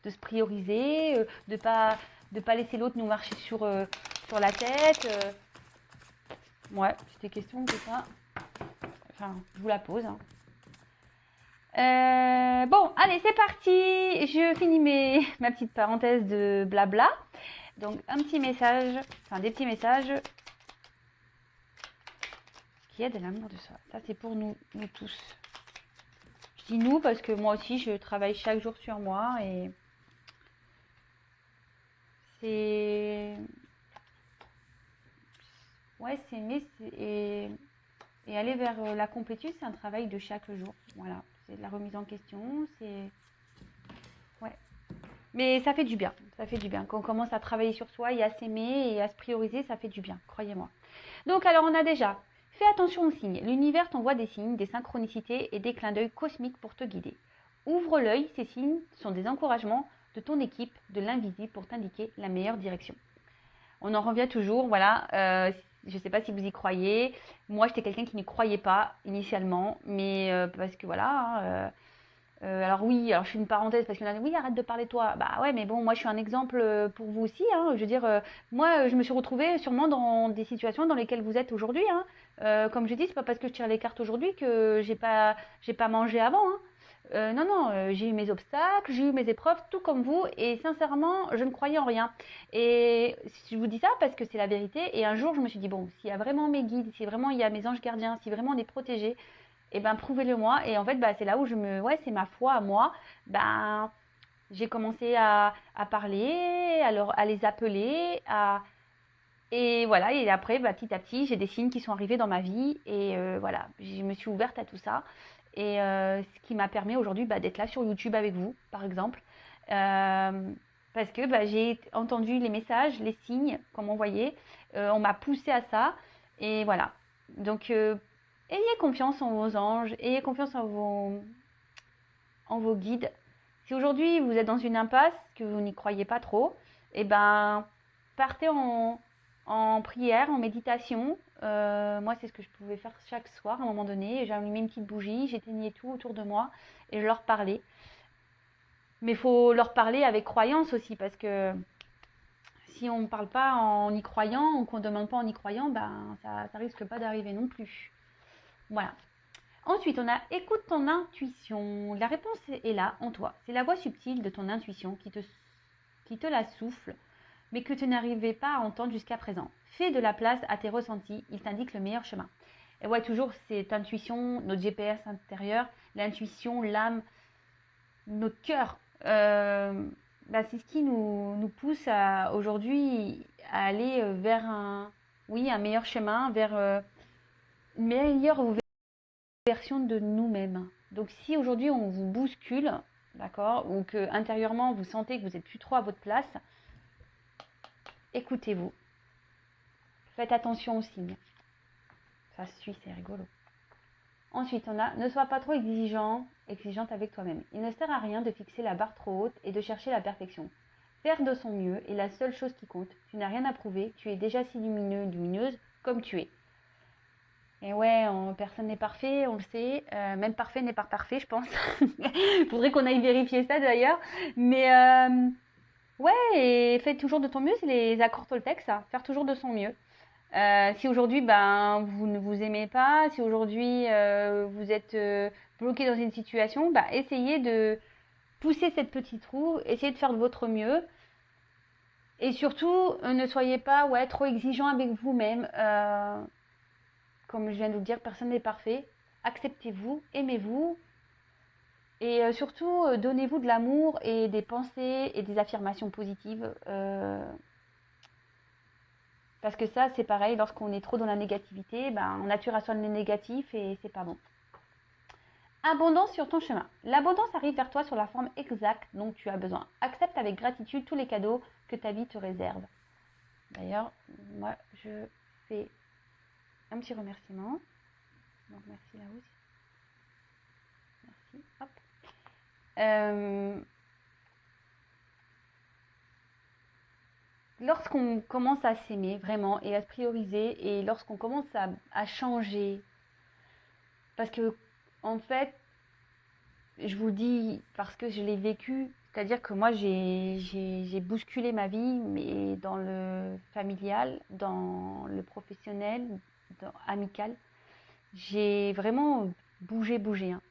de se prioriser, de pas laisser l'autre nous marcher sur la tête. Ouais, c'était question de ça. Enfin, je vous la pose. Hein. Bon, allez, c'est parti. Je finis ma petite parenthèse de blabla. Donc, un petit message, enfin des petits messages qui aident l'amour de soi. Ça, c'est pour nous tous. Je dis nous parce que moi aussi, je travaille chaque jour sur moi et c'est... Ouais, c'est aimer et aller vers la complétude, c'est un travail de chaque jour. Voilà, c'est de la remise en question, c'est... Ouais. Mais ça fait du bien, ça fait du bien. Quand on commence à travailler sur soi et à s'aimer et à se prioriser, ça fait du bien, croyez-moi. Donc alors on a déjà, fais attention aux signes. L'univers t'envoie des signes, des synchronicités et des clins d'œil cosmiques pour te guider. Ouvre l'œil, ces signes sont des encouragements de ton équipe, de l'invisible pour t'indiquer la meilleure direction. On en revient toujours, voilà. Je ne sais pas si vous y croyez. Moi, j'étais quelqu'un qui n'y croyait pas initialement, mais parce que voilà. Hein, alors oui, alors je fais une parenthèse parce qu'il y en a oui, arrête de parler de toi. Bah ouais, mais bon, moi je suis un exemple pour vous aussi. Hein. Je veux dire, moi je me suis retrouvée sûrement dans des situations dans lesquelles vous êtes aujourd'hui. Hein. Comme je dis, c'est pas parce que je tire les cartes aujourd'hui que j'ai pas mangé avant. Hein. Non, non, j'ai eu mes obstacles, j'ai eu mes épreuves, tout comme vous, et sincèrement, je ne croyais en rien. Et je vous dis ça parce que c'est la vérité. Et un jour, je me suis dit, bon, s'il y a vraiment mes guides, si vraiment il y a mes anges gardiens, si vraiment on est protégé, et ben prouvez-le moi. Et en fait, bah, c'est là où ouais, c'est ma foi à moi. Ben, j'ai commencé à parler, à les appeler, et voilà. Et après, bah, petit à petit, j'ai des signes qui sont arrivés dans ma vie, et voilà, je me suis ouverte à tout ça. Et ce qui m'a permis aujourd'hui bah, d'être là sur YouTube avec vous, par exemple. Parce que bah, j'ai entendu les messages, les signes qu'on m'envoyait. On m'a poussé à ça. Et voilà. Donc, ayez confiance en vos anges, ayez confiance en vos guides. Si aujourd'hui vous êtes dans une impasse, que vous n'y croyez pas trop, eh ben, partez en prière, en méditation. Moi, c'est ce que je pouvais faire chaque soir à un moment donné. J'allumais une petite bougie, j'éteignais tout autour de moi et je leur parlais. Mais il faut leur parler avec croyance aussi, parce que si on ne parle pas en y croyant, ou qu'on ne demande pas en y croyant, ben, ça risque pas d'arriver non plus. Voilà. Ensuite, on a écoute ton intuition. La réponse est là, en toi. C'est la voix subtile de ton intuition qui te la souffle, mais que tu n'arrivais pas à entendre jusqu'à présent. Fais de la place à tes ressentis, il t'indique le meilleur chemin. Et ouais, toujours cette intuition, notre GPS intérieur, l'intuition, l'âme, notre cœur. Bah, c'est ce qui nous pousse aujourd'hui à aller vers un meilleur chemin, vers une meilleure version de nous-mêmes. Donc si aujourd'hui on vous bouscule, d'accord, ou que intérieurement vous sentez que vous n'êtes plus trop à votre place, écoutez-vous. Faites attention aux signes. Ça suit, c'est rigolo. Ensuite, on a ne sois pas trop exigeante avec toi-même. Il ne sert à rien de fixer la barre trop haute et de chercher la perfection. Faire de son mieux est la seule chose qui compte. Tu n'as rien à prouver, tu es déjà si lumineux, lumineuse comme tu es. Et ouais, personne n'est parfait, on le sait. Même parfait n'est pas parfait, je pense. Il faudrait qu'on aille vérifier ça d'ailleurs. Mais ouais, et fais toujours de ton mieux, c'est les accords Toltec, ça. Faire toujours de son mieux. Si aujourd'hui, ben, vous ne vous aimez pas, si aujourd'hui vous êtes bloqué dans une situation, bah, essayez de pousser cette petite roue, essayez de faire de votre mieux. Et surtout, ne soyez pas ouais, trop exigeant avec vous-même. Comme je viens de vous le dire, personne n'est parfait. Acceptez-vous, aimez-vous. Et surtout, donnez-vous de l'amour et des pensées et des affirmations positives. Parce que ça, c'est pareil, lorsqu'on est trop dans la négativité, ben, on attire à soi le négatif et c'est pas bon. Abondance sur ton chemin. L'abondance arrive vers toi sur la forme exacte dont tu as besoin. Accepte avec gratitude tous les cadeaux que ta vie te réserve. D'ailleurs, moi, je fais un petit remerciement. Donc, merci là aussi. Merci. Hop. Lorsqu'on commence à s'aimer vraiment et à se prioriser et lorsqu'on commence à changer, parce que en fait, je vous dis parce que je l'ai vécu, C'est-à-dire que moi, j'ai bousculé ma vie, mais dans le familial, dans le professionnel, dans amical. J'ai vraiment bougé, hein.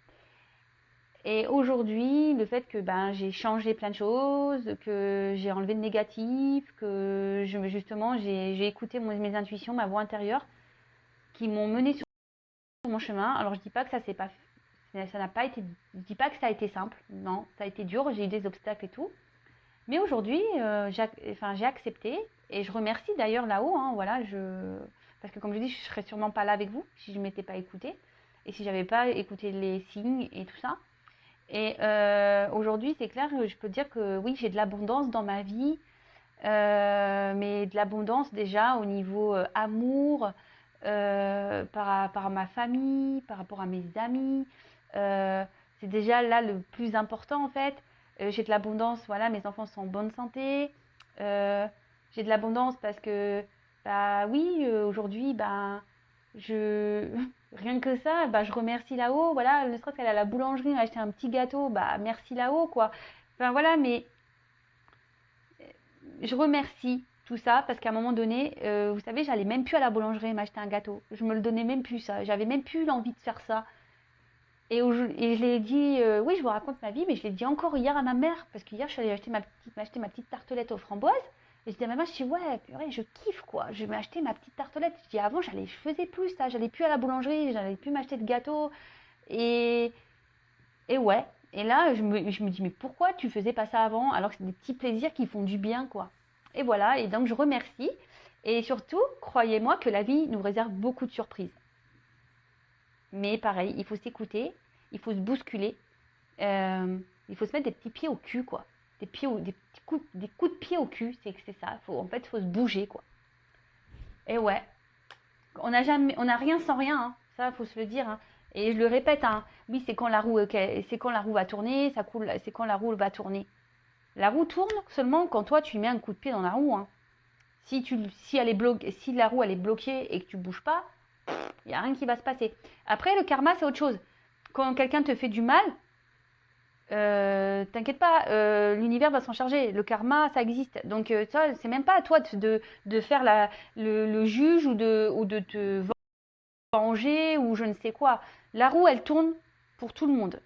Et aujourd'hui, le fait que ben, j'ai changé plein de choses, que j'ai enlevé le négatif, que justement j'ai écouté mes intuitions, ma voix intérieure, qui m'ont mené sur mon chemin. Alors je dis pas que ça n'a pas été, je dis pas que ça a été simple, non, ça a été dur, j'ai eu des obstacles et tout. Mais aujourd'hui, j'ai accepté et je remercie d'ailleurs là-haut, hein, voilà, parce que comme je dis, je serais sûrement pas là avec vous si je m'étais pas écoutée et si j'avais pas écouté les signes et tout ça. Et aujourd'hui, c'est clair, je peux dire que oui, j'ai de l'abondance dans ma vie, mais de l'abondance déjà au niveau amour, par rapport à ma famille, par rapport à mes amis. Euh, c'est déjà là le plus important en fait. J'ai de l'abondance, voilà, mes enfants sont en bonne santé. Euh, j'ai de l'abondance parce que, bah oui, aujourd'hui, bah, je, rien que ça, bah, je remercie là-haut. Voilà, ne serait-ce qu'elle a la boulangerie, m'a acheté un petit gâteau, bah merci là-haut, quoi. Enfin voilà, mais je remercie tout ça parce qu'à un moment donné, vous savez, j'allais même plus à la boulangerie m'acheter un gâteau. Je me le donnais même plus ça. J'avais même plus l'envie de faire ça. Et je l'ai dit, oui, je vous raconte ma vie, mais je l'ai dit encore hier à ma mère parce qu'hier, je suis allée m'acheter ma petite tartelette aux framboises. Et je dis à ma mère, je dis, ouais, purée, je kiffe quoi. Je vais m'acheter ma petite tartelette. Je dis, avant, je faisais plus ça. J'allais plus à la boulangerie, j'allais plus m'acheter de gâteau. Et, et ouais. Et là, je me dis, mais pourquoi tu faisais pas ça avant alors que c'est des petits plaisirs qui font du bien, quoi. Et voilà, et donc je remercie. Et surtout, croyez-moi que la vie nous réserve beaucoup de surprises. Mais pareil, il faut s'écouter, il faut se bousculer, il faut se mettre des petits pieds au cul, quoi. Des coups de pied au cul, c'est ça. En fait, il faut se bouger, quoi. Et ouais, on n'a rien sans rien, hein. Ça, faut se le dire, hein. Et je le répète, hein. Oui, c'est quand la roue va tourner, ça coule, c'est quand la roue va tourner. La roue tourne seulement quand toi tu mets un coup de pied dans la roue, hein. Si la roue elle est bloquée et que tu bouges pas, il n'y a rien qui va se passer. Après, le karma, c'est autre chose. Quand quelqu'un te fait du mal, t'inquiète pas, l'univers va s'en charger. Le karma, ça existe. Donc, ça, c'est même pas à toi de faire le juge ou de te venger ou je ne sais quoi. La roue, elle tourne pour tout le monde.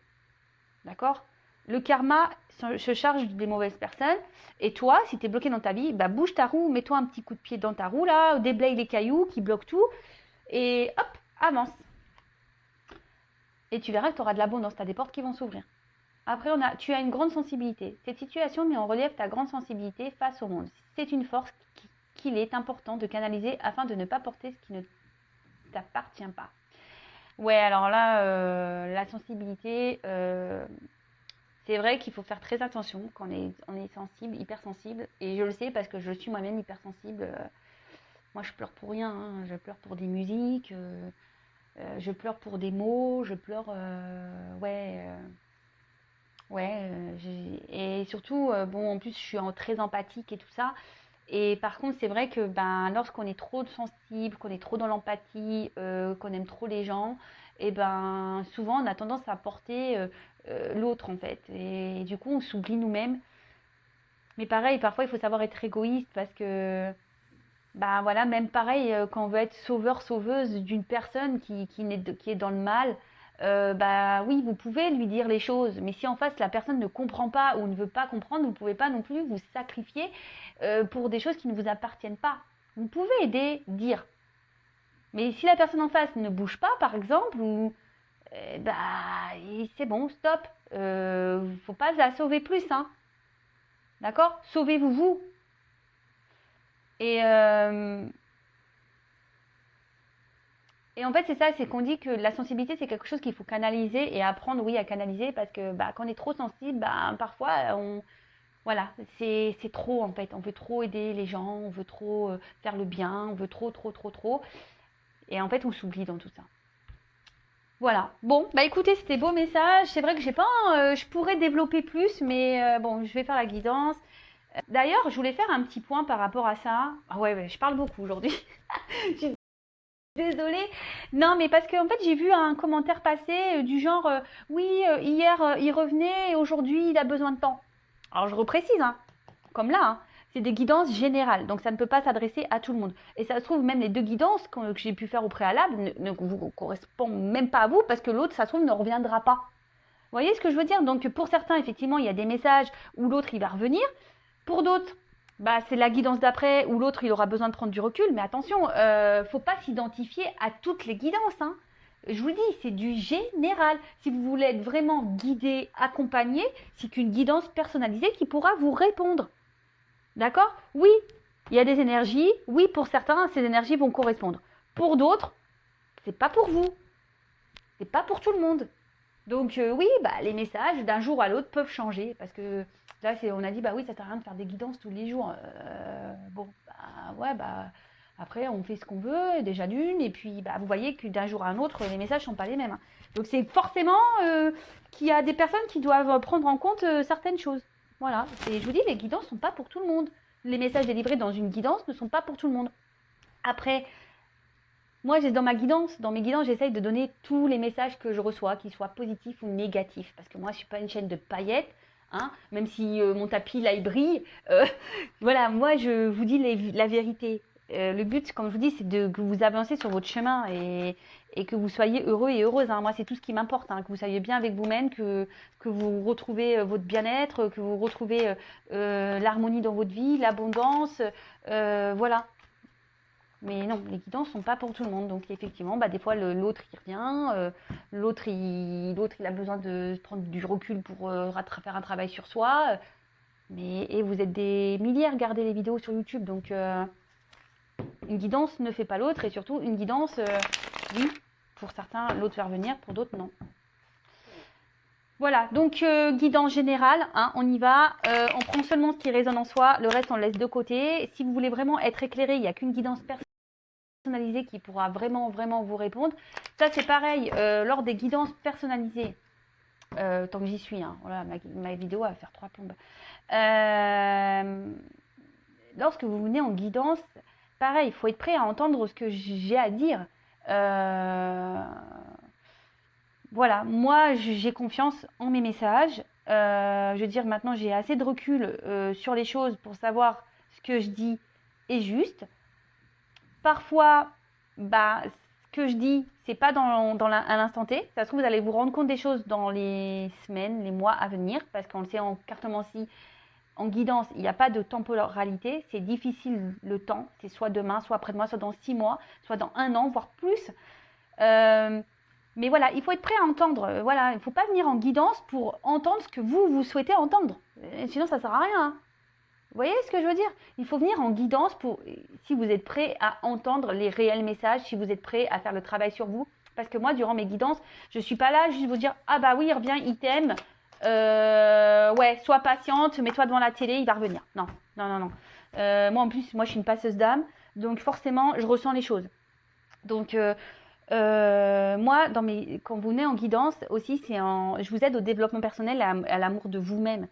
D'accord? Le karma se charge des mauvaises personnes. Et toi, si tu es bloqué dans ta vie, bah bouge ta roue, mets-toi un petit coup de pied dans ta roue, là, déblaye les cailloux qui bloquent tout. Et hop, avance. Et tu verras que tu auras de l'abondance, tu as des portes qui vont s'ouvrir. Après, tu as une grande sensibilité. Cette situation met en relief ta grande sensibilité face au monde. C'est une force qu'il est important de canaliser afin de ne pas porter ce qui ne t'appartient pas. Ouais, alors là, la sensibilité, c'est vrai qu'il faut faire très attention quand on est sensible, hypersensible. Et je le sais parce que je suis moi-même hypersensible. Moi, je pleure pour rien, hein. Je pleure pour des musiques, je pleure pour des mots, je pleure, ouais, et surtout, bon, en plus, je suis très empathique et tout ça. Et par contre, c'est vrai que ben, lorsqu'on est trop sensible, qu'on est trop dans l'empathie, qu'on aime trop les gens, et ben, souvent, on a tendance à porter l'autre, en fait. Et du coup, on s'oublie nous-mêmes. Mais pareil, parfois, il faut savoir être égoïste parce que bah voilà, même pareil, quand on veut être sauveur, sauveuse d'une personne qui est dans le mal, bah oui, vous pouvez lui dire les choses, mais si en face la personne ne comprend pas ou ne veut pas comprendre, vous ne pouvez pas non plus vous sacrifier pour des choses qui ne vous appartiennent pas. Vous pouvez aider, dire. Mais si la personne en face ne bouge pas, par exemple, ou bah c'est bon, stop. Faut pas la sauver plus, hein. D'accord? Sauvez-vous vous. Et Et en fait, c'est ça, c'est qu'on dit que la sensibilité, c'est quelque chose qu'il faut canaliser et apprendre, oui, à canaliser parce que bah, quand on est trop sensible, bah, parfois, voilà, c'est trop en fait. On veut trop aider les gens, on veut trop faire le bien, on veut trop, trop, trop, trop. Et en fait, on s'oublie dans tout ça. Voilà. Bon, bah écoutez, c'était beau message. C'est vrai que j'ai pas, je pourrais développer plus, mais bon, je vais faire la guidance. D'ailleurs, je voulais faire un petit point par rapport à ça. Ah ouais, je parle beaucoup aujourd'hui. Désolée. Non, mais parce que en fait, j'ai vu un commentaire passer du genre oui, hier il revenait et aujourd'hui il a besoin de temps. Alors, je reprécise, hein, comme là, hein, c'est des guidances générales. Donc, ça ne peut pas s'adresser à tout le monde. Et ça se trouve, même les 2 guidances que j'ai pu faire au préalable ne vous correspondent même pas à vous parce que l'autre, ça se trouve, ne reviendra pas. Vous voyez ce que je veux dire? Donc, pour certains, effectivement, il y a des messages où l'autre, il va revenir. Pour d'autres, bah, c'est la guidance d'après où l'autre, il aura besoin de prendre du recul. Mais attention, faut pas s'identifier à toutes les guidances, hein. Je vous le dis, c'est du général. Si vous voulez être vraiment guidé, accompagné, c'est qu'une guidance personnalisée qui pourra vous répondre. D'accord? Oui, il y a des énergies. Oui, pour certains, ces énergies vont correspondre. Pour d'autres, c'est pas pour vous. C'est pas pour tout le monde. Donc oui, bah, les messages d'un jour à l'autre peuvent changer parce que là, on a dit bah oui, ça sert à rien de faire des guidances tous les jours. Bon, bah ouais, bah après on fait ce qu'on veut déjà d'une et puis bah vous voyez que d'un jour à un autre les messages sont pas les mêmes, hein. Donc c'est forcément qu'il y a des personnes qui doivent prendre en compte certaines choses. Voilà, je vous dis les guidances sont pas pour tout le monde. Les messages délivrés dans une guidance ne sont pas pour tout le monde. Après, moi, dans mes guidances, j'essaye de donner tous les messages que je reçois, qu'ils soient positifs ou négatifs. Parce que moi, je ne suis pas une chaîne de paillettes, hein, même si mon tapis, là, il brille. Voilà, moi, je vous dis la vérité. Le but, comme je vous dis, c'est que vous avancez sur votre chemin et que vous soyez heureux et heureuse, hein. Moi, c'est tout ce qui m'importe, hein, que vous soyez bien avec vous-même, que vous retrouvez votre bien-être, que vous retrouvez l'harmonie dans votre vie, l'abondance. Voilà. Mais non, les guidances ne sont pas pour tout le monde. Donc effectivement, bah, des fois l'autre il revient, l'autre il a besoin de prendre du recul pour faire un travail sur soi. Et vous êtes des milliers à regarder les vidéos sur YouTube. Donc une guidance ne fait pas l'autre. Et surtout, une guidance, oui, pour certains, l'autre va revenir, pour d'autres, non. Voilà, donc guidance générale, hein, on y va. On prend seulement ce qui résonne en soi, le reste on le laisse de côté. Si vous voulez vraiment être éclairé, il n'y a qu'une guidance personnalisée qui pourra vraiment vous répondre. Ça c'est pareil lors des guidances personnalisées. Tant que j'y suis, hein, voilà, ma vidéo va faire 3 plombes. Lorsque vous venez en guidance, pareil, il faut être prêt à entendre ce que j'ai à dire. Voilà, moi j'ai confiance en mes messages. Je veux dire, maintenant j'ai assez de recul sur les choses pour savoir ce que je dis est juste. Parfois, bah, ce que je dis, c'est pas à l'instant T. Ça se trouve, vous allez vous rendre compte des choses dans les semaines, les mois à venir, parce qu'on le sait en cartomancie, en guidance, il n'y a pas de temporalité. C'est difficile le temps. C'est soit demain, soit après-demain, soit dans 6 mois, soit dans 1 an, voire plus. Mais voilà, il faut être prêt à entendre. Voilà, il ne faut pas venir en guidance pour entendre ce que vous souhaitez entendre. Sinon, ça ne sert à rien, hein. Vous voyez ce que je veux dire? Il faut venir en guidance si vous êtes prêt à entendre les réels messages, si vous êtes prêt à faire le travail sur vous. Parce que moi, durant mes guidances, je ne suis pas là juste vous dire « Ah bah oui, il revient, il t'aime. Ouais, sois patiente, mets-toi devant la télé, il va revenir. » Non, non, non, non. Moi, en plus, moi, je suis une passeuse d'âme. Donc, forcément, je ressens les choses. Donc, moi, quand vous venez en guidance aussi, je vous aide au développement personnel, à l'amour de vous-même.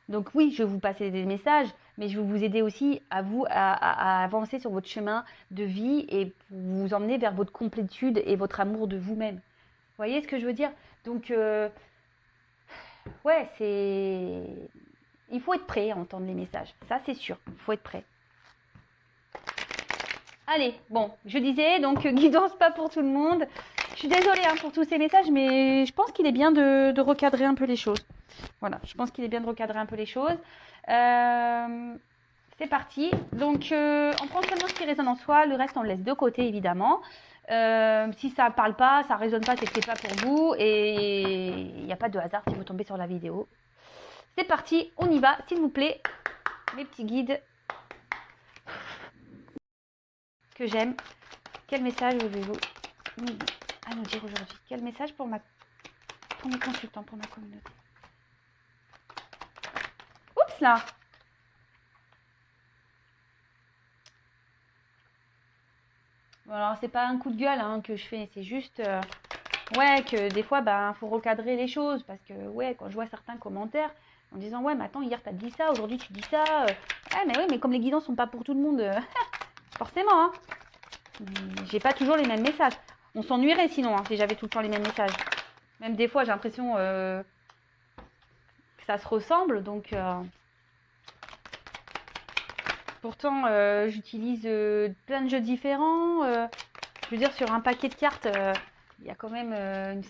Donc oui, je vais vous passer des messages, mais je vais vous aider aussi à avancer sur votre chemin de vie et vous emmener vers votre complétude et votre amour de vous-même. Vous voyez ce que je veux dire? Donc, ouais, il faut être prêt à entendre les messages. Ça, c'est sûr. Il faut être prêt. Allez, bon, je disais, donc guidance pas pour tout le monde. Je suis désolée hein, pour tous ces messages, mais je pense qu'il est bien de recadrer un peu les choses. Voilà, je pense qu'il est bien de recadrer un peu les choses. C'est parti. Donc, on prend seulement ce qui résonne en soi. Le reste, on le laisse de côté, évidemment. Si ça ne parle pas, ça ne résonne pas, c'est que c'est pas pour vous. Et il n'y a pas de hasard si vous tombez sur la vidéo. C'est parti, on y va, s'il vous plaît. Mes petits guides que j'aime. Quel message avez-vous à nous dire aujourd'hui? Quel message pour mes consultants, pour ma communauté? Oups là! Bon, alors c'est pas un coup de gueule hein, que je fais, c'est juste ouais que des fois faut recadrer les choses parce que ouais quand je vois certains commentaires en disant ouais mais attends hier t'as dit ça, aujourd'hui tu dis ça, ouais mais oui mais comme les guidances sont pas pour tout le monde, forcément hein. J'ai pas toujours les mêmes messages. On s'ennuierait sinon hein, si j'avais tout le temps les mêmes messages. Même des fois j'ai l'impression que ça se ressemble donc Pourtant, j'utilise plein de jeux différents. Je veux dire, sur un paquet de cartes, il y a quand même une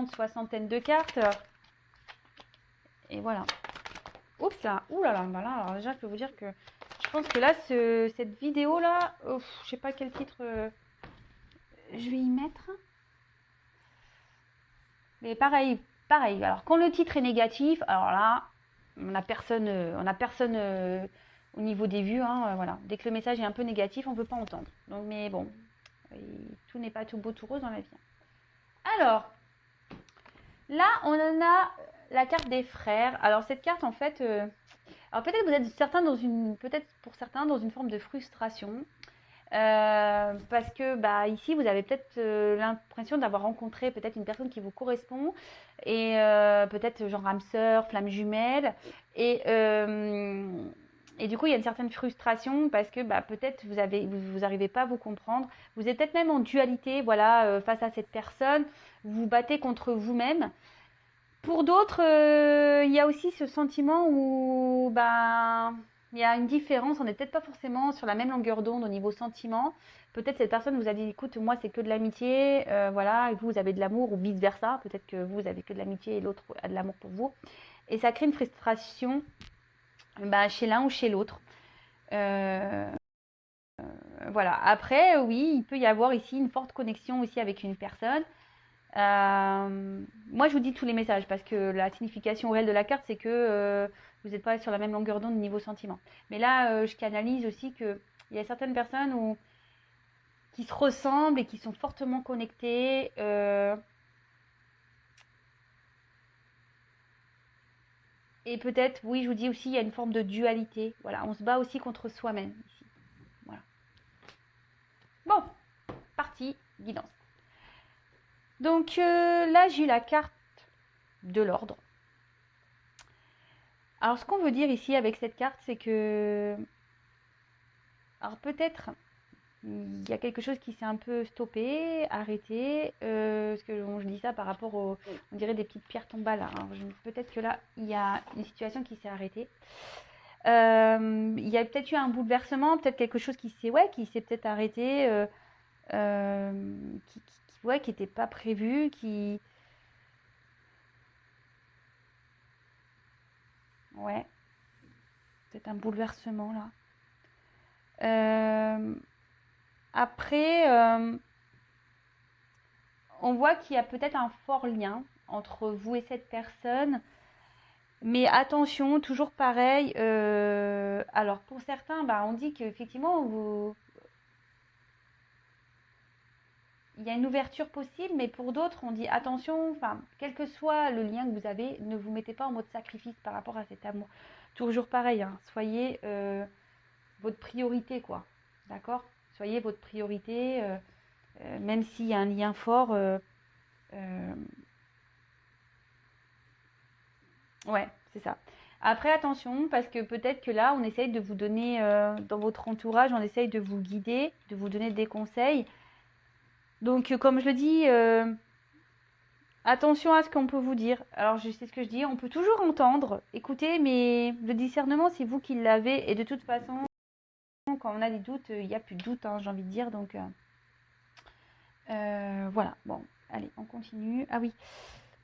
soixantaine de cartes. Et voilà. Oups là, oulala, bah là, alors déjà, je peux vous dire que je pense que là, cette vidéo-là, je sais pas quel titre je vais y mettre. Mais pareil. Alors, quand le titre est négatif, alors là, on n'a personne, au niveau des vues. Hein, voilà. Dès que le message est un peu négatif, on ne peut pas entendre. Donc, mais bon, tout n'est pas tout beau, tout rose dans la vie. Alors, là, on en a la carte des frères. Alors, cette carte, en fait, alors peut-être vous êtes peut-être pour certains dans une forme de frustration. Parce que ici vous avez peut-être l'impression d'avoir rencontré peut-être une personne qui vous correspond et peut-être genre âme sœur, flamme jumelle et du coup il y a une certaine frustration parce que peut-être vous arrivez pas à vous comprendre, vous êtes peut-être même en dualité, voilà, face à cette personne, vous vous battez contre vous-même. Pour d'autres, il y a aussi ce sentiment où il y a une différence, on n'est peut-être pas forcément sur la même longueur d'onde au niveau sentiment. Peut-être cette personne vous a dit, écoute, moi c'est que de l'amitié, voilà, et vous avez de l'amour, ou vice versa. Peut-être que vous avez que de l'amitié et l'autre a de l'amour pour vous. Et ça crée une frustration chez l'un ou chez l'autre. Voilà. Après, oui, il peut y avoir ici une forte connexion aussi avec une personne. Moi, je vous dis tous les messages parce que la signification réelle de la carte, c'est que vous n'êtes pas sur la même longueur d'onde niveau sentiment. Mais là, je canalise aussi qu'il y a certaines personnes qui se ressemblent et qui sont fortement connectées. Et peut-être, oui, je vous dis aussi, il y a une forme de dualité. Voilà, on se bat aussi contre soi-même ici. Voilà. Bon, parti, guidance. Donc là, j'ai eu la carte de l'ordre. Alors, ce qu'on veut dire ici avec cette carte, c'est que... Alors, peut-être, il y a quelque chose qui s'est un peu stoppé, arrêté. Parce que je dis ça par rapport on dirait des petites pierres tombales. Hein. Peut-être que là, il y a une situation qui s'est arrêtée. Il y a peut-être eu un bouleversement, peut-être quelque chose qui s'est peut-être arrêté, qui n'était pas prévu, Ouais, peut-être un bouleversement là. Après, on voit qu'il y a peut-être un fort lien entre vous et cette personne. Mais attention, toujours pareil. Alors pour certains, on dit qu'effectivement, il y a une ouverture possible, mais pour d'autres, on dit attention, enfin, quel que soit le lien que vous avez, ne vous mettez pas en mode sacrifice par rapport à cet amour. Toujours pareil, hein, soyez votre priorité, quoi. D'accord? Soyez votre priorité, même s'il y a un lien fort. Ouais, c'est ça. Après, attention, parce que peut-être que là, on essaye de vous donner, dans votre entourage, on essaye de vous guider, de vous donner des conseils. Donc, comme je le dis, attention à ce qu'on peut vous dire. Alors, je sais ce que je dis, on peut toujours entendre, écouter, mais le discernement, c'est vous qui l'avez. Et de toute façon, quand on a des doutes, il n'y a plus de doute, hein, j'ai envie de dire. Donc, voilà. Bon, allez, on continue. Ah oui.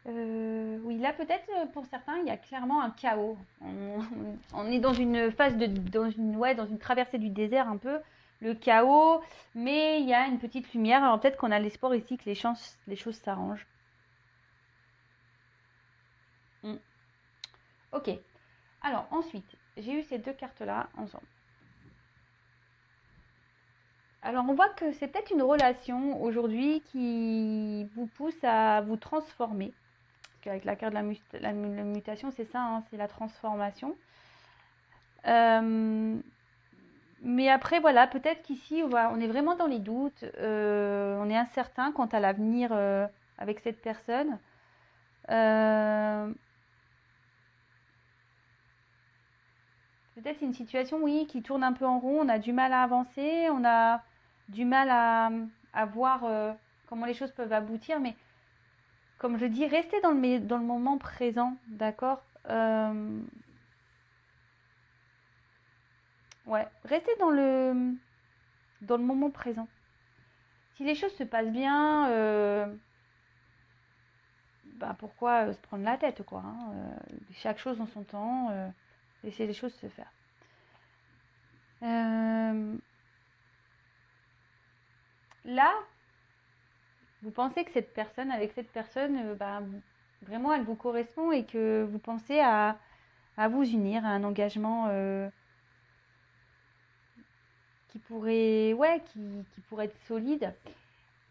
Oui, là peut-être pour certains, il y a clairement un chaos. On est dans une phase dans une traversée du désert un peu, le chaos, mais il y a une petite lumière. Alors peut-être qu'on a l'espoir ici que les choses s'arrangent. Ok. Alors ensuite, j'ai eu ces deux cartes-là ensemble. Alors on voit que c'est peut-être une relation aujourd'hui qui vous pousse à vous transformer. Avec la carte de la mutation, c'est ça, hein, c'est la transformation. Mais après, voilà, peut-être qu'ici, on est vraiment dans les doutes, on est incertain quant à l'avenir avec cette personne. Peut-être c'est une situation, oui, qui tourne un peu en rond, on a du mal à avancer, on a du mal à voir comment les choses peuvent aboutir, mais comme je dis, restez dans le moment présent, d'accord? Ouais, restez dans le moment présent. Si les choses se passent bien, bah pourquoi se prendre la tête, quoi, hein, chaque chose en son temps, laissez les choses se faire. Là, vous pensez que avec cette personne, bah, vraiment, elle vous correspond et que vous pensez à vous unir à un engagement qui pourrait, ouais, qui pourrait être solide.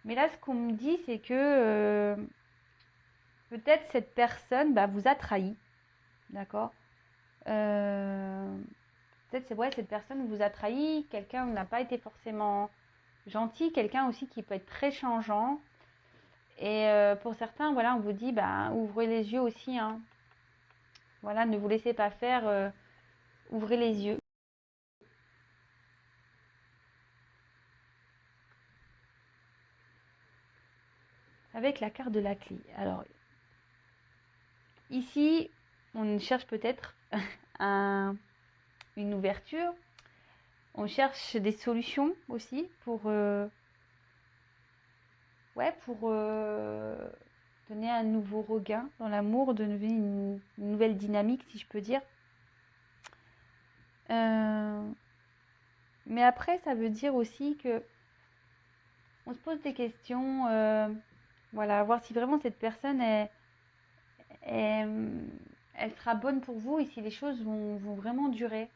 Mais là, ce qu'on me dit, c'est que peut-être cette personne bah, vous a trahi, d'accord. Peut-être c'est ouais, cette personne vous a trahi, quelqu'un n'a pas été forcément gentil, quelqu'un aussi qui peut être très changeant. Et pour certains, voilà, on vous dit, bah, ouvrez les yeux aussi, hein. Voilà, ne vous laissez pas faire, ouvrez les yeux. Avec la carte de la clé. Alors, ici, on cherche peut-être une ouverture. On cherche des solutions aussi pour donner un nouveau regain dans l'amour, donner une nouvelle dynamique, si je peux dire. Mais après, ça veut dire aussi que on se pose des questions, voilà, voir si vraiment cette personne elle sera bonne pour vous et si les choses vont vraiment durer.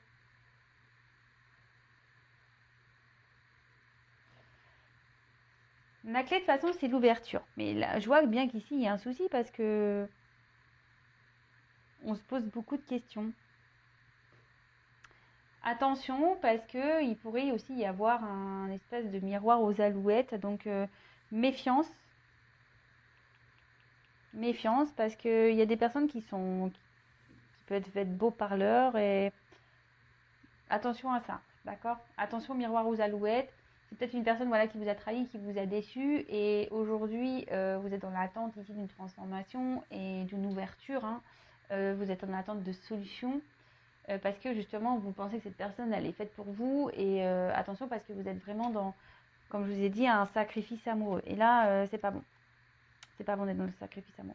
La clé, de toute façon, c'est l'ouverture. Mais là, je vois bien qu'ici, il y a un souci parce que on se pose beaucoup de questions. Attention, parce que il pourrait aussi y avoir un espèce de miroir aux alouettes. Donc, méfiance. Méfiance, parce qu'il y a des personnes qui peuvent être beaux parleurs et attention à ça, d'accord? Attention, miroir aux alouettes. C'est peut-être une personne voilà, qui vous a trahi, qui vous a déçu. Et aujourd'hui, vous êtes dans l'attente ici d'une transformation et d'une ouverture, hein. Vous êtes en attente de solutions. Parce que justement, vous pensez que cette personne, elle est faite pour vous. Et attention, parce que vous êtes vraiment dans, comme je vous ai dit, un sacrifice amoureux. Et là, c'est pas bon. C'est pas bon d'être dans le sacrifice amoureux.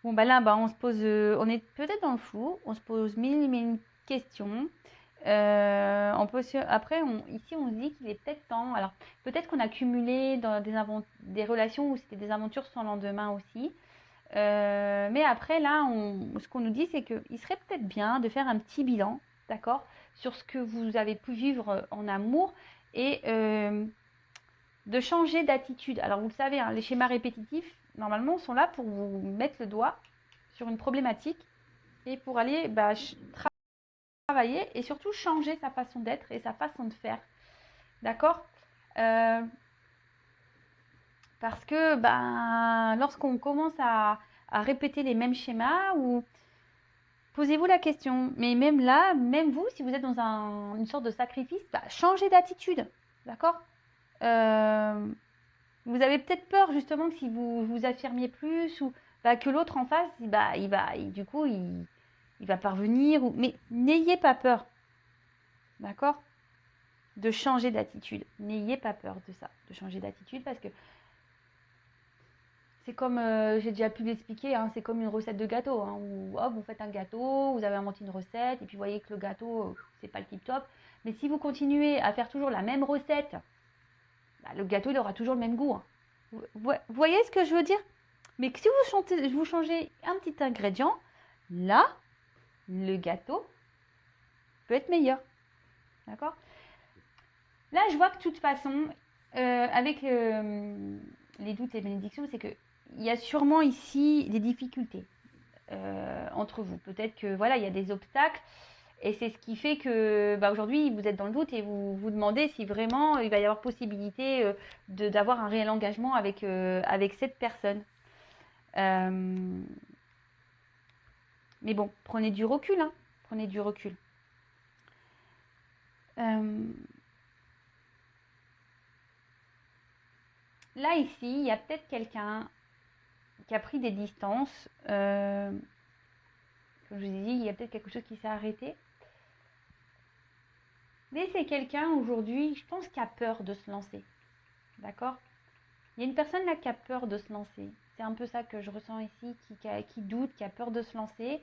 Bon, bah là, bah, on se pose, on est peut-être dans le flou. On se pose mille questions. Après, ici, on se dit qu'il est peut-être temps. Alors, peut-être qu'on a cumulé dans des relations où c'était des aventures sans lendemain aussi. Mais après, là, ce qu'on nous dit, c'est qu'il serait peut-être bien de faire un petit bilan, d'accord, sur ce que vous avez pu vivre en amour et de changer d'attitude. Alors, vous le savez, hein, les schémas répétitifs, normalement, sont là pour vous mettre le doigt sur une problématique et pour aller travailler et surtout changer sa façon d'être et sa façon de faire. D'accord. Parce que lorsqu'on commence à répéter les mêmes schémas, ou posez-vous la question, mais même là, même vous, si vous êtes dans une sorte de sacrifice, changez d'attitude. D'accord. Vous avez peut-être peur justement que si vous vous affirmiez plus ou que l'autre en face, du coup, il va parvenir. Mais n'ayez pas peur. D'accord. De changer d'attitude. N'ayez pas peur de ça, de changer d'attitude, parce que c'est comme, j'ai déjà pu l'expliquer, hein, c'est comme une recette de gâteau, hein, où hop, vous faites un gâteau, vous avez inventé une recette, et puis vous voyez que le gâteau, c'est pas le tip top. Mais si vous continuez à faire toujours la même recette, le gâteau, il aura toujours le même goût, hein. Vous voyez ce que je veux dire? Mais si vous changez un petit ingrédient, là, le gâteau peut être meilleur. D'accord? Là, je vois que de toute façon, avec les doutes et les bénédictions, c'est qu'il y a sûrement ici des difficultés entre vous. Peut-être que voilà, il y a des obstacles. Et c'est ce qui fait que aujourd'hui, vous êtes dans le doute et vous vous demandez si vraiment il va y avoir possibilité d'avoir un réel engagement avec cette personne. Mais bon, prenez du recul, hein. Prenez du recul. Là, ici, il y a peut-être quelqu'un qui a pris des distances. Comme je vous ai dit, il y a peut-être quelque chose qui s'est arrêté. Mais c'est quelqu'un aujourd'hui, je pense, qui a peur de se lancer. D'accord? Il y a une personne là qui a peur de se lancer. C'est un peu ça que je ressens ici, qui doute, qui a peur de se lancer.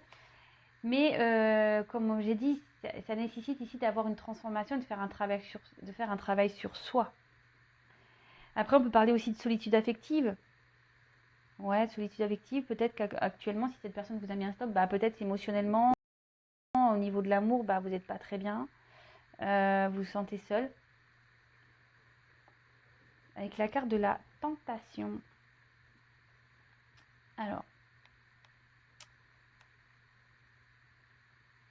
Mais comme j'ai dit, ça nécessite ici d'avoir une transformation, de faire un travail sur soi. Après, on peut parler aussi de solitude affective. Ouais, solitude affective, peut-être qu'actuellement, si cette personne vous a mis un stop, bah, peut-être émotionnellement, au niveau de l'amour, bah, vous n'êtes pas très bien. Vous vous sentez seul. Avec la carte de la tentation. Alors,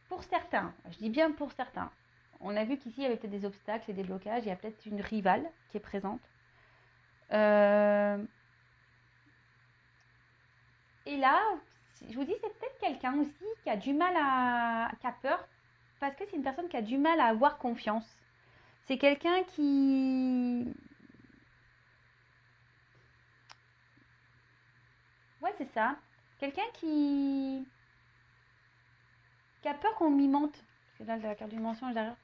pour certains, je dis bien pour certains, on a vu qu'ici, il y avait peut-être des obstacles et des blocages. Il y a peut-être une rivale qui est présente. Et là, je vous dis, c'est peut-être quelqu'un aussi qui a du mal qui a peur, parce que c'est une personne qui a du mal à avoir confiance. C'est quelqu'un qui... Ouais, c'est ça. Quelqu'un qui a peur qu'on lui mente. Parce que là, la carte du mensonge derrière.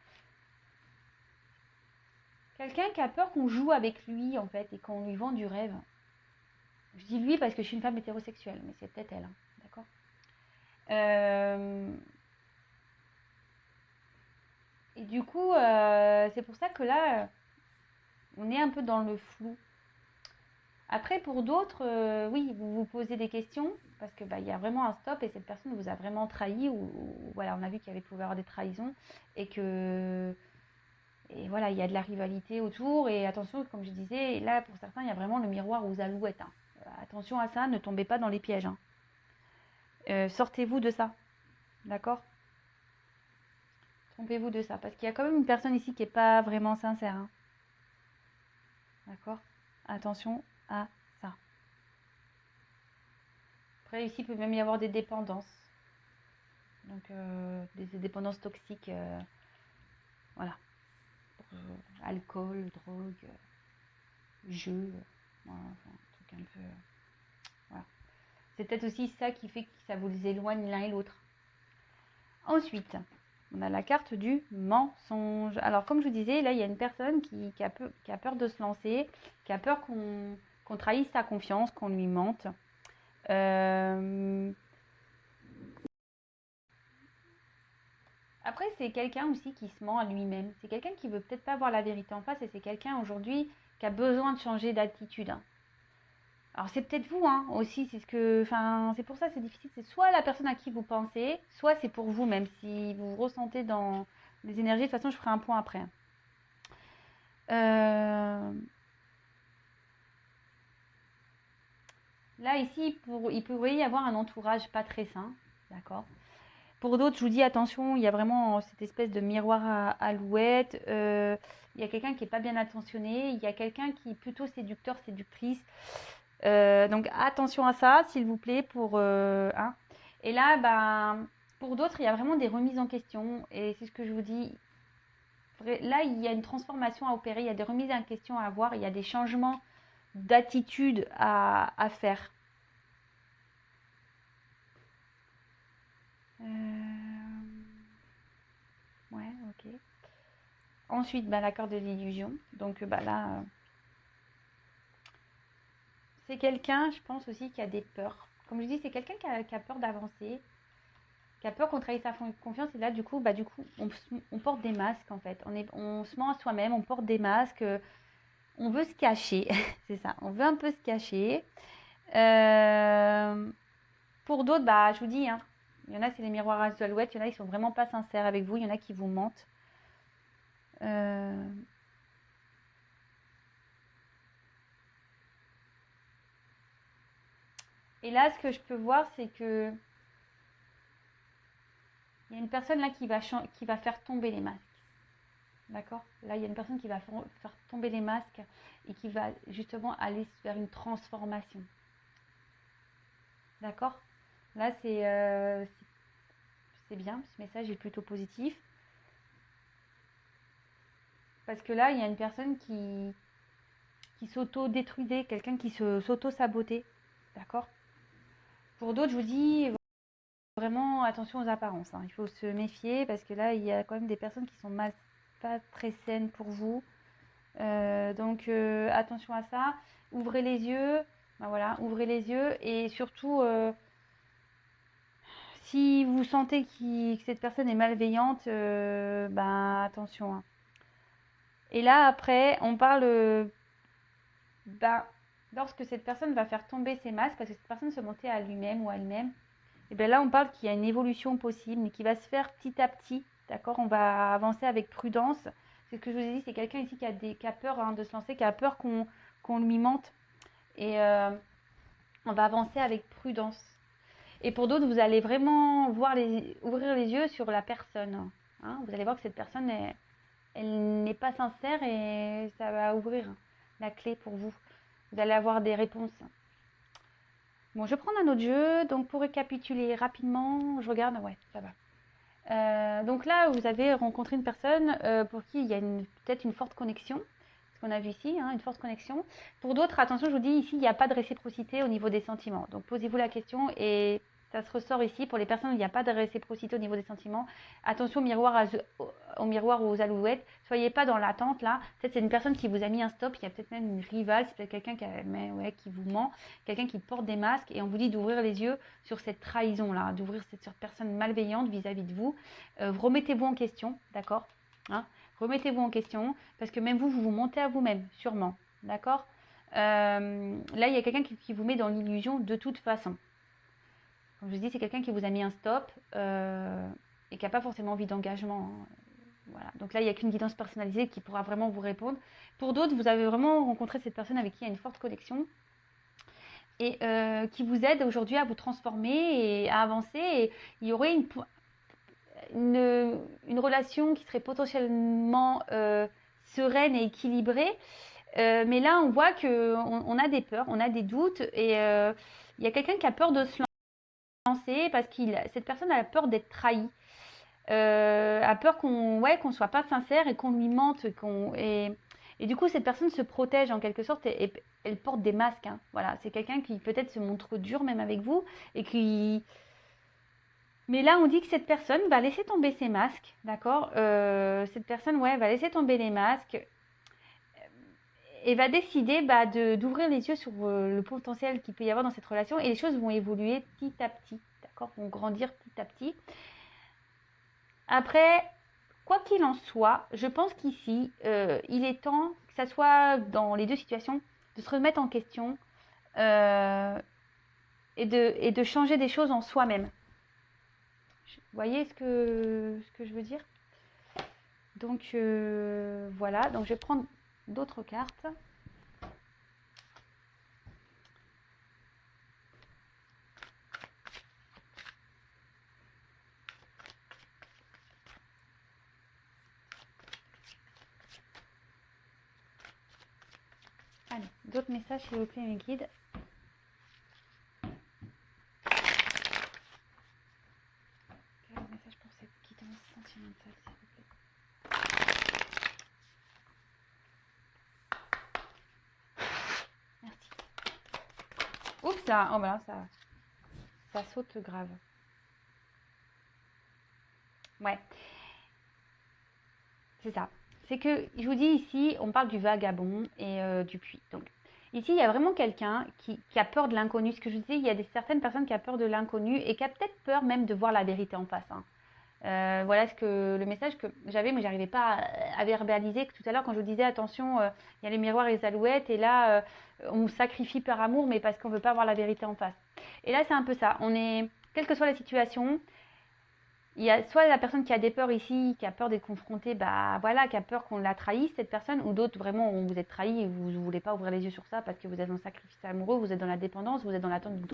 Quelqu'un qui a peur qu'on joue avec lui, en fait, et qu'on lui vend du rêve. Je dis lui parce que je suis une femme hétérosexuelle, mais c'est peut-être elle, hein, d'accord. Et du coup, c'est pour ça que là, on est un peu dans le flou. Après, pour d'autres, oui, vous vous posez des questions parce que bah, il y a vraiment un stop et cette personne vous a vraiment trahi ou voilà, on a vu qu'il y avait pouvait avoir des trahisons et que et voilà, il y a de la rivalité autour et attention, comme je disais, là pour certains, il y a vraiment le miroir aux alouettes, hein. Attention à ça, ne tombez pas dans les pièges, hein. Sortez-vous de ça, d'accord? Trompez-vous de ça parce qu'il y a quand même une personne ici qui n'est pas vraiment sincère, hein. D'accord? Attention à ça. Après, ici, il peut même y avoir des dépendances. Donc, des dépendances toxiques, voilà. Alcool, drogue, jeu, voilà, enfin, un truc un peu. Voilà. C'est peut-être aussi ça qui fait que ça vous éloigne l'un et l'autre. Ensuite, on a la carte du mensonge. Alors, comme je vous disais, là, il y a une personne qui a peur de se lancer, qui a peur qu'on trahisse sa confiance, qu'on lui mente. Après, c'est quelqu'un aussi qui se ment à lui-même. C'est quelqu'un qui veut peut-être pas voir la vérité en face et c'est quelqu'un aujourd'hui qui a besoin de changer d'attitude, hein. Alors c'est peut-être vous, hein, aussi, enfin, c'est pour ça que c'est difficile. C'est soit la personne à qui vous pensez, soit c'est pour vous, même si vous ressentez dans les énergies. De toute façon, je ferai un point après, hein. Là, ici, il pourrait y avoir un entourage pas très sain, d'accord. Pour d'autres, je vous dis attention, il y a vraiment cette espèce de miroir à alouette. Il y a quelqu'un qui n'est pas bien attentionné. Il y a quelqu'un qui est plutôt séducteur, séductrice. Donc attention à ça, s'il vous plaît. Hein. Et là, ben, pour d'autres, il y a vraiment des remises en question. Et c'est ce que je vous dis. Là, il y a une transformation à opérer. Il y a des remises en question à avoir. Il y a des changements d'attitude à faire. Ouais, ok. Ensuite, bah, l'accord de l'illusion. Donc bah, là, c'est quelqu'un, je pense aussi, qui a des peurs. Comme je dis, c'est quelqu'un qui a peur d'avancer, qui a peur qu'on trahisse sa confiance. Et là, du coup, on porte des masques, en fait. On se ment à soi-même, on porte des masques. On veut se cacher. C'est ça, on veut un peu se cacher. Pour d'autres, bah, je vous dis, hein, il y en a, c'est les miroirs à alouettes. Il y en a, ils sont vraiment pas sincères avec vous. Il y en a qui vous mentent. Et là, ce que je peux voir, c'est que il y a une personne là qui va faire tomber les masques. D'accord? Là, il y a une personne qui va faire tomber les masques et qui va justement aller vers une transformation. D'accord? Là, c'est bien, ce message est plutôt positif. Parce que là, il y a une personne qui s'auto-détruisait, quelqu'un qui s'auto-sabotait. D'accord? Pour d'autres, je vous dis vraiment attention aux apparences, hein. Il faut se méfier parce que là, il y a quand même des personnes qui sont mal. pas très saine pour vous. Donc attention à ça. Ouvrez les yeux. Ben voilà, ouvrez les yeux et surtout si vous sentez que cette personne est malveillante, ben attention, hein. Et là après, on parle ben, lorsque cette personne va faire tomber ses masques, parce que cette personne se montait à lui-même ou à elle-même, et bien là on parle qu'il y a une évolution possible, mais qui va se faire petit à petit, d'accord? On va avancer avec prudence. C'est ce que je vous ai dit, c'est quelqu'un ici qui a peur de se lancer, qui a peur qu'on lui mente. Et on va avancer avec prudence. Et pour d'autres, vous allez vraiment ouvrir les yeux sur la personne, hein. Vous allez voir que cette personne, elle n'est pas sincère et ça va ouvrir la clé pour vous. Vous allez avoir des réponses. Bon, je vais prendre un autre jeu. Donc, pour récapituler rapidement, je regarde. Ouais, ça va. Donc là, vous avez rencontré une personne pour qui il y a peut-être une forte connexion. Ce qu'on a vu ici, hein, une forte connexion. Pour d'autres, attention, je vous dis ici, il n'y a pas de réciprocité au niveau des sentiments. Donc, posez-vous la question et ça se ressort ici. Pour les personnes où il n'y a pas de réciprocité au niveau des sentiments, attention au miroir ou aux alouettes. Soyez pas dans l'attente là. Peut-être c'est une personne qui vous a mis un stop. Il y a peut-être même une rivale. C'est peut-être quelqu'un qui vous ment. Quelqu'un qui porte des masques. Et on vous dit d'ouvrir les yeux sur cette trahison là. D'ouvrir cette personne malveillante vis-à-vis de vous. Remettez-vous en question. D'accord, hein? Remettez-vous en question. Parce que même vous vous mentez à vous-même. Sûrement. D'accord. Là, il y a quelqu'un qui vous met dans l'illusion de toute façon. Comme je vous dis, c'est quelqu'un qui vous a mis un stop et qui n'a pas forcément envie d'engagement, hein. Voilà. Donc là, il n'y a qu'une guidance personnalisée qui pourra vraiment vous répondre. Pour d'autres, vous avez vraiment rencontré cette personne avec qui il y a une forte connexion et qui vous aide aujourd'hui à vous transformer et à avancer. Et il y aurait une relation qui serait potentiellement sereine et équilibrée. Mais là, on voit qu'on a des peurs, on a des doutes et il y a quelqu'un qui a peur de se lancer parce que cette personne a peur d'être trahie, a peur qu'on soit pas sincère et qu'on lui mente, et du coup cette personne se protège en quelque sorte et elle porte des masques, hein. Voilà, c'est quelqu'un qui peut-être se montre dur même avec vous et qui... Mais là on dit que cette personne va laisser tomber ses masques, d'accord, cette personne va laisser tomber les masques et va décider d'ouvrir les yeux sur le potentiel qu'il peut y avoir dans cette relation, et les choses vont évoluer petit à petit, d'accord, vont grandir petit à petit. Après, quoi qu'il en soit, je pense qu'ici, il est temps, que ça soit dans les deux situations, de se remettre en question et de changer des choses en soi-même. Vous voyez ce que je veux dire? Donc voilà, donc je vais prendre d'autres cartes. Allez, d'autres messages s'il vous plaît, mes guides. Quel message pour cette guidance sentimentale, s'il vous plaît? Merci. Oups là, oh ben là, ça saute grave. Ouais, c'est ça. C'est que, je vous dis ici, on parle du vagabond et du puits. Donc, ici, il y a vraiment quelqu'un qui a peur de l'inconnu. Ce que je vous disais, il y a certaines personnes qui ont peur de l'inconnu et qui a peut-être peur même de voir la vérité en face, hein. Voilà le message que j'avais, mais j'arrivais pas à verbaliser. Tout à l'heure, quand je vous disais, attention, il y a les miroirs et les alouettes, et là, on sacrifie par amour, mais parce qu'on veut pas voir la vérité en face. Et là, c'est un peu ça. Quelle que soit la situation, il y a soit la personne qui a des peurs ici, qui a peur d'être confrontée, qui a peur qu'on la trahisse, cette personne, ou d'autres, vraiment, où vous êtes trahi et vous ne voulez pas ouvrir les yeux sur ça parce que vous êtes dans le sacrifice amoureux, vous êtes dans la dépendance, vous êtes dans l'attente d'une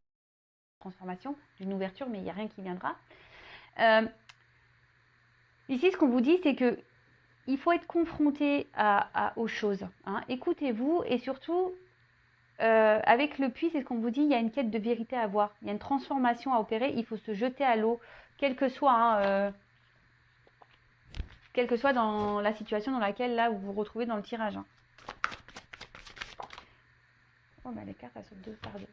transformation, d'une ouverture, mais il n'y a rien qui viendra. Ici, ce qu'on vous dit, c'est que il faut être confronté aux choses, hein. Écoutez-vous et surtout, avec le puits, c'est ce qu'on vous dit, il y a une quête de vérité à avoir, il y a une transformation à opérer, il faut se jeter à l'eau, quelle que soit dans la situation dans laquelle là vous vous retrouvez dans le tirage, hein. Oh, les cartes, elles sautent deux par deux.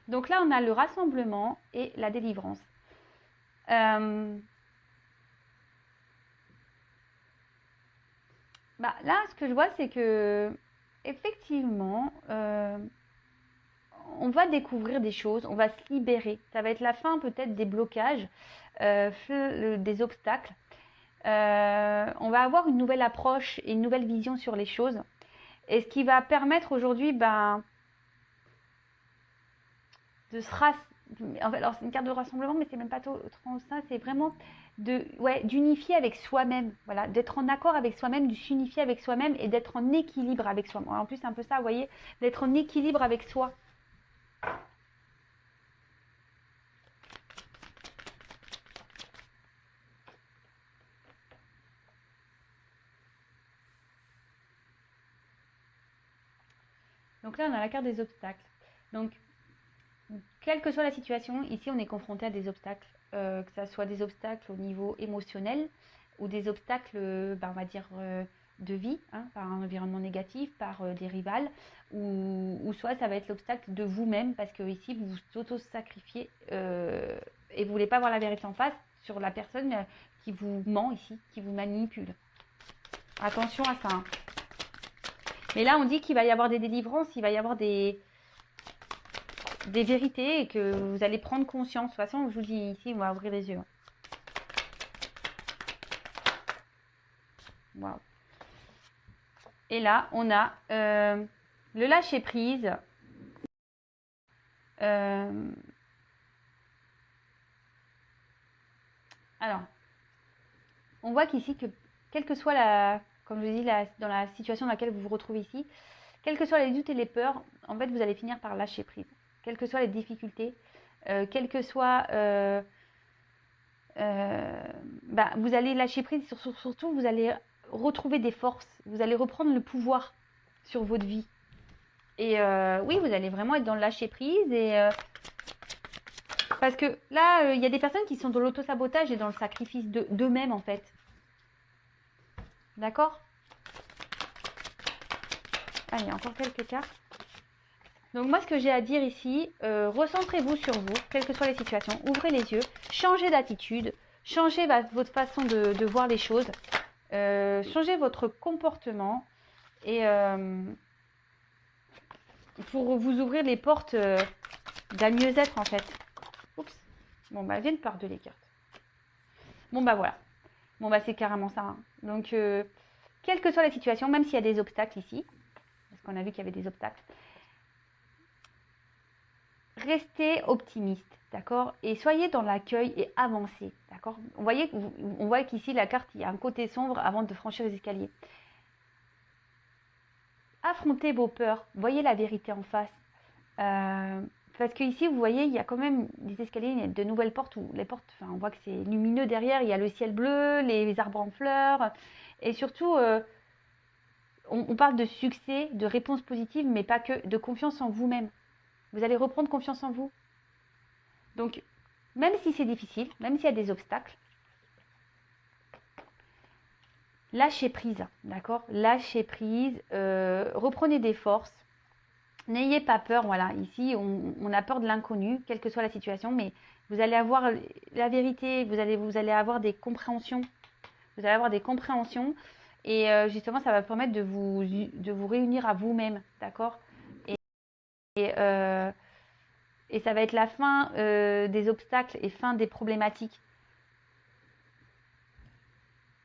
Donc là, on a le rassemblement et la délivrance. Bah, là, ce que je vois, c'est que, effectivement, on va découvrir des choses, on va se libérer. Ça va être la fin peut-être des blocages, des obstacles. On va avoir une nouvelle approche et une nouvelle vision sur les choses. Et ce qui va permettre aujourd'hui, ben, de se en fait, alors c'est une carte de rassemblement, mais c'est même pas trop ça, c'est vraiment d'unifier avec soi-même, voilà, d'être en accord avec soi-même, de s'unifier avec soi-même et d'être en équilibre avec soi. En plus, c'est un peu ça, vous voyez, d'être en équilibre avec soi. Donc là, on a la carte des obstacles. Donc, quelle que soit la situation, ici, on est confronté à des obstacles, que ce soit des obstacles au niveau émotionnel ou des obstacles, ben, on va dire, de vie, hein, par un environnement négatif, par des rivales, ou soit ça va être l'obstacle de vous-même, parce que ici, vous vous auto-sacrifiez et vous ne voulez pas voir la vérité en face sur la personne qui vous ment ici, qui vous manipule. Attention à ça. Hein. Mais là, on dit qu'il va y avoir des délivrances, il va y avoir des vérités et que vous allez prendre conscience. De toute façon, je vous dis ici, on va ouvrir les yeux. Wow. Et là, on a le lâcher prise. Alors, on voit qu'ici, que quelle que soit comme je dis, dans la situation dans laquelle vous vous retrouvez ici, quels que soient les doutes et les peurs, en fait, vous allez finir par lâcher prise. Quelles que soient les difficultés, quelles que soient... bah, vous allez lâcher prise, surtout vous allez retrouver des forces, vous allez reprendre le pouvoir sur votre vie. Et oui, vous allez vraiment être dans le lâcher prise. Et parce que là, il y a des personnes qui sont dans l'auto-sabotage et dans le sacrifice d'eux-mêmes en fait. D'accord? Allez, encore quelques cartes. Donc moi, ce que j'ai à dire ici, recentrez-vous sur vous, quelles que soient les situations, ouvrez les yeux, changez d'attitude, changez votre façon de voir les choses, changez votre comportement et pour vous ouvrir les portes d'un mieux-être en fait. Oups. Bon bah, elles viennent par deux les cartes. Bon bah voilà. Bon bah c'est carrément ça. Hein. Donc, quelle que soit la situation, même s'il y a des obstacles ici, parce qu'on a vu qu'il y avait des obstacles, restez optimiste, d'accord? Et soyez dans l'accueil et avancez, d'accord? On voit qu'ici, la carte, il y a un côté sombre avant de franchir les escaliers. Affrontez vos peurs, voyez la vérité en face. Parce que ici, vous voyez, il y a quand même des escaliers, il y a de nouvelles portes où les portes, enfin, on voit que c'est lumineux derrière, il y a le ciel bleu, les arbres en fleurs, et surtout, on parle de succès, de réponses positives, mais pas que, de confiance en vous-même. Vous allez reprendre confiance en vous. Donc, même si c'est difficile, même s'il y a des obstacles, lâchez prise, d'accord? Lâchez prise, reprenez des forces, n'ayez pas peur, voilà. Ici, on a peur de l'inconnu, quelle que soit la situation, mais vous allez avoir la vérité, vous allez avoir des compréhensions. Vous allez avoir des compréhensions et justement, ça va permettre de vous réunir à vous-même, d'accord? Et ça va être la fin des obstacles et fin des problématiques.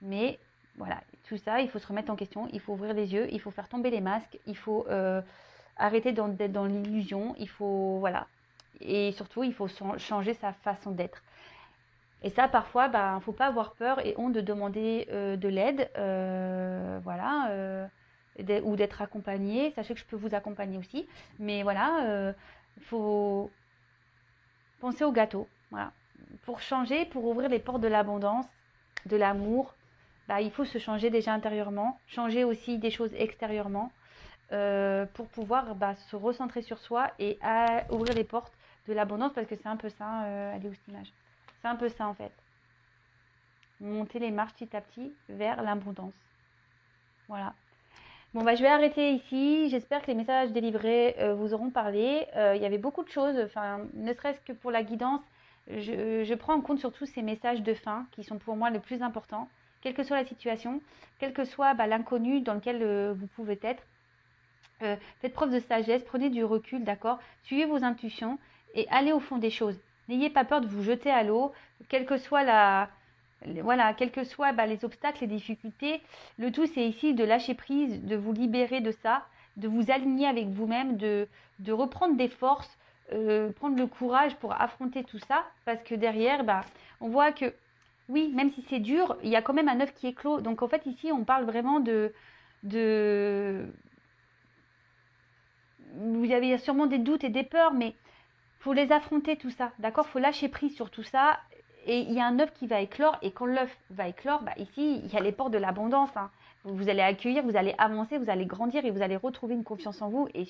Mais voilà, tout ça, il faut se remettre en question, il faut ouvrir les yeux, il faut faire tomber les masques, il faut arrêter d'être dans l'illusion, il faut, voilà. Et surtout, il faut changer sa façon d'être. Et ça, parfois, il ne faut pas avoir peur et honte de demander de l'aide, voilà, ou d'être accompagné. Sachez que je peux vous accompagner aussi. Mais voilà, il faut penser au gâteau. Voilà. Pour changer, pour ouvrir les portes de l'abondance, de l'amour, il faut se changer déjà intérieurement, changer aussi des choses extérieurement pour pouvoir se recentrer sur soi et ouvrir les portes de l'abondance parce que c'est un peu ça, elle est où cette image? C'est un peu ça en fait. Monter les marches petit à petit vers l'abondance. Voilà. Bon, je vais arrêter ici. J'espère que les messages délivrés vous auront parlé. Il y avait beaucoup de choses, ne serait-ce que pour la guidance. Je prends en compte surtout ces messages de fin qui sont pour moi les plus importants. quelle que soit la situation, quel que soit l'inconnu dans lequel vous pouvez être. Faites preuve de sagesse, prenez du recul, d'accord? Suivez vos intuitions et allez au fond des choses. N'ayez pas peur de vous jeter à l'eau, quelle que soit voilà, quels que soient les obstacles, les difficultés. Le tout, c'est ici de lâcher prise, de vous libérer de ça, de vous aligner avec vous-même, de reprendre des forces, prendre le courage pour affronter tout ça, parce que derrière, on voit que, oui, même si c'est dur, il y a quand même un œuf qui éclot. Donc en fait, ici, on parle vraiment de... Vous avez sûrement des doutes et des peurs, mais faut les affronter tout ça, d'accord? Faut lâcher prise sur tout ça. Et il y a un œuf qui va éclore, et quand l'œuf va éclore, ici, il y a les portes de l'abondance, hein. Vous allez accueillir, vous allez avancer, vous allez grandir et vous allez retrouver une confiance en vous et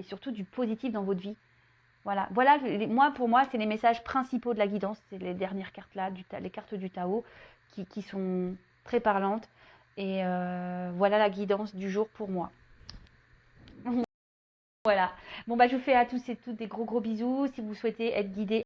surtout du positif dans votre vie. Voilà, voilà, pour moi, c'est les messages principaux de la guidance. C'est les dernières cartes là, les cartes du Tao, qui sont très parlantes. Et voilà la guidance du jour pour moi. Voilà. Bon, je vous fais à tous et toutes des gros bisous. Si vous souhaitez être guidé